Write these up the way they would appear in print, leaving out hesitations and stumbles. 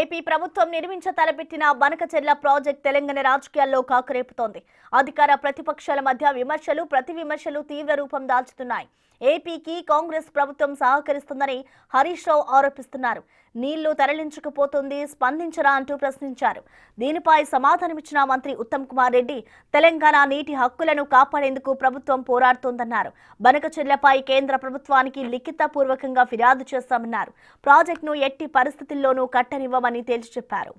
AP ప్రభుత్వం నిర్మించ తలపెట్టిన Banakacherla project Telangana రాజకీయాల్లో కాకరేపుతోంది. అధికార ప్రతిపక్షాల మధ్య విమర్శలు ప్రతి విమర్శలు తీవ్ర రూపం దాల్చుతున్నాయి. ఏపీకి కాంగ్రెస్ ప్రభుత్వం సహకరిస్తుందని హరీష్ రావు ఆరోపిస్తున్నారు. నీళ్లు తరలించకపోతుంది, స్పందించరా అంటూ ప్రశ్నించారు. దీనిపై సమాధానమిచ్చిన మంత్రి ఉత్తమ్ కుమార్ రెడ్డి తెలంగాణ నీటి హక్కులను కాపాడేందుకు ప్రభుత్వం పోరాడుతోందన్నారు. బనకచెర్లపై కేంద్ర ప్రభుత్వానికి లిఖితపూర్వకంగా ఫిర్యాదు చేస్తామన్నారు. ప్రాజెక్టును ఎట్టి పరిస్థితుల్లోనూ కట్టనివ్వమని తేల్చి చెప్పారు.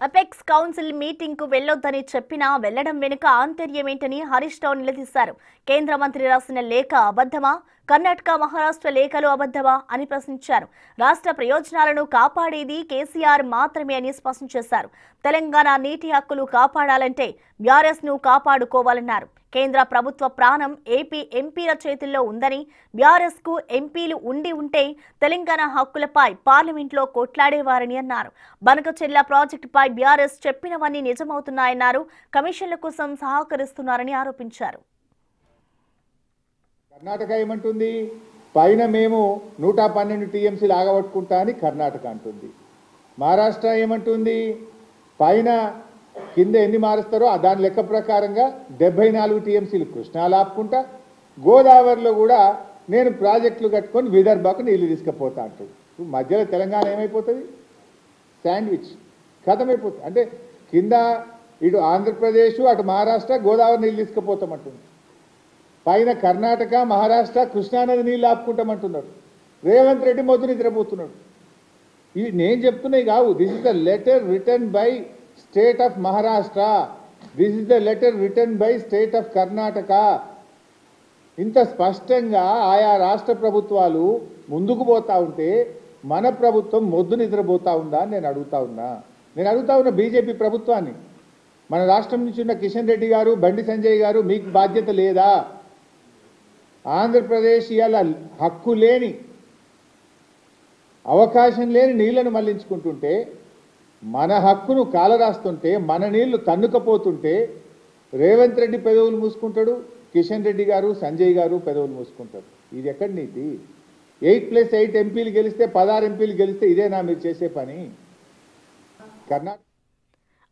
అపెక్స్ కౌన్సిల్ మీటింగ్ కు వెళ్లొద్దని చెప్పినా వెళ్లడం వెనుక ఆంతర్యమేంటని హరీష్ రావు నిలదీశారు. కేంద్ర మంత్రి రాసిన లేఖ అబద్ధమా, కర్ణాటక మహారాష్ట్ర లేఖలు అబద్ధమా అని ప్రశ్నించారు. రాష్ట్ర ప్రయోజనాలను కాపాడేది కేసీఆర్ మాత్రమే అని స్పష్టం చేశారు. తెలంగాణ నీటి హక్కులు కాపాడాలంటే బీఆర్ఎస్ ను కాపాడుకోవాలన్నారు. కేంద్ర ప్రభుత్వ ప్రాణం ఏపీ ఎంపీల చేతుల్లో ఉందని, బీఆర్ఎస్ కు ఎంపీలు ఉంటే తెలంగాణ హక్కులపై పార్లమెంట్లో కొట్లాడేవారని అన్నారు. బనకచెర్ల ప్రాజెక్టుపై బీఆర్ఎస్ చెప్పినవన్నీ నిజమవుతున్నాయన్నారు. కమిషన్ల కోసం సహకరిస్తున్నారని ఆరోపించారు. కర్ణాటక ఏమంటుంది? పైన మేము 112 టీఎంసీలు ఆగబట్టుకుంటా అని కర్ణాటక అంటుంది. మహారాష్ట్ర ఏమంటుంది? పైన కింద ఎన్ని మారుస్తారో దాని లెక్క ప్రకారంగా 74 టీఎంసీలు కృష్ణాలు ఆపుకుంటా, గోదావరిలో కూడా నేను ప్రాజెక్టులు కట్టుకొని విదర్భకు నీళ్లు తీసుకుపోతా అంటుంది. మధ్యలో తెలంగాణ ఏమైపోతుంది? శాండ్విచ్ ఖతమైపోతుంది. అంటే కింద ఇటు ఆంధ్రప్రదేశ్, అటు మహారాష్ట్ర గోదావరి నీళ్ళు తీసుకుపోతామంటుంది. పైన కర్ణాటక, మహారాష్ట్ర కృష్ణానది నీళ్ళు ఆపుకుంటామంటున్నారు. రేవంత్ రెడ్డి మొద్దు నిద్రపోతున్నాడు. ఇవి నేను చెప్తున్నాయి కావు. This is the letter written by state of Maharashtra, this is the letter written by state of Karnataka. ఇంత స్పష్టంగా ఆయా రాష్ట్ర ప్రభుత్వాలు ముందుకు పోతా ఉంటే మన ప్రభుత్వం మొద్దు నిద్రపోతా ఉందా అని నేను అడుగుతా ఉన్నా బీజేపీ ప్రభుత్వాన్ని. మన రాష్ట్రం నుంచి ఉన్న కిషన్ రెడ్డి గారు, బండి సంజయ్ గారు, మీకు బాధ్యత లేదా? ఆంధ్రప్రదేశ్ ఇవాళ హక్కు లేని, అవకాశం లేని నీళ్లను మళ్లించుకుంటుంటే, మన హక్కును కాలరాస్తుంటే, మన నీళ్లు తన్నుకపోతుంటే రేవంత్ రెడ్డి పెదవులు మూసుకుంటాడు, కిషన్ రెడ్డి గారు, సంజయ్ గారు పెదవులు మూసుకుంటారు. ఇది ఎక్కడి నీతి? 8+8 ఎంపీలు గెలిస్తే 16 ఎంపీలు గెలిస్తే ఇదేనా మీరు చేసే పని? కర్ణాటక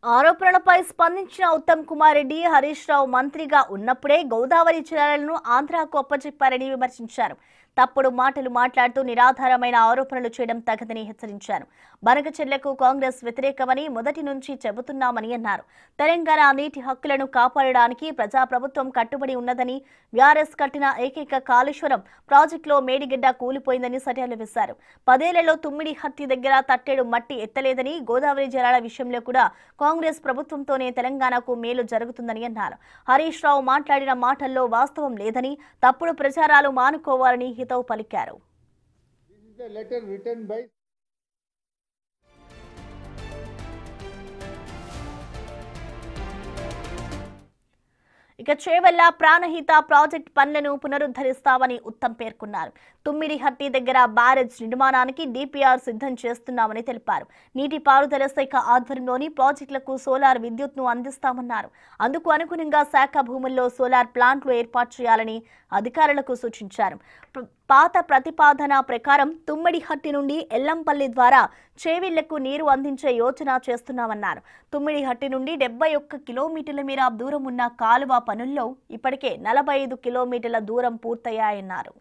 ఆరోపణలపై స్పందించిన ఉత్తమ్ కుమార్ రెడ్డి హరీష్ రావు మంత్రిగా ఉన్నప్పుడే గోదావరి జలాలను ఆంధ్రాకు అప్పచెప్పారని విమర్శించారు. తప్పుడు మాటలు మాట్లాడుతూ నిరాధారమైన ఆరోపణలు చేయడం తగదని హెచ్చరించారు. బనకచెర్లకు కాంగ్రెస్ వ్యతిరేకమని మొదటి నుంచి చెబుతున్నామని అన్నారు. తెలంగాణ నీటి హక్కులను కాపాడడానికి ప్రజాప్రభుత్వం కట్టుబడి ఉన్నదని, బీఆర్ఎస్ కట్టిన ఏకైక కాళేశ్వరం ప్రాజెక్టులో మేడిగడ్డ కూలిపోయిందని సర్యాలు వేశారు. 10 ఏళ్లలో తుమ్మిడిహట్టి దగ్గర తట్టెడు మట్టి ఎత్తలేదని, గోదావరి జలాల విషయంలో కూడా కాంగ్రెస్ ప్రభుత్వంతోనే తెలంగాణకు మేలు జరుగుతుందని అన్నారు. హరీష్ రావు మాట్లాడిన మాటల్లో వాస్తవం లేదని, తప్పుడు ప్రచారాలు మానుకోవాలని హితవు పలికారు. ఇక చేవెళ్ల ప్రాణహిత ప్రాజెక్ట్ పనులను పునరుద్ధరిస్తామని ఉత్తమ్ పేర్కొన్నారు. తుమ్మిడిహట్టి దగ్గర బ్యారేజ్ నిర్మాణానికి డీపీఆర్ సిద్ధం చేస్తున్నామని తెలిపారు. నీటిపారుదల శాఖ ఆధ్వర్యంలోని ప్రాజెక్టులకు సోలార్ విద్యుత్ను అందిస్తామన్నారు. అందుకు అనుగుణంగా శాఖ భూముల్లో సోలార్ ప్లాంట్లు ఏర్పాటు చేయాలని అధికారులకు సూచించారు. పాత ప్రతిపాదన ప్రకారం తుమ్మిడిహట్టి నుండి ఎల్లంపల్లి ద్వారా చేవెళ్లకు నీరు అందించే యోచన చేస్తున్నామన్నారు. తుమ్మిడిహట్టి నుండి 71 కిలోమీటర్ల మేర దూరం ఉన్న కాలువ పనుల్లో ఇప్పటికే 45 కిలోమీటర్ల దూరం పూర్తయ్యాయన్నారు.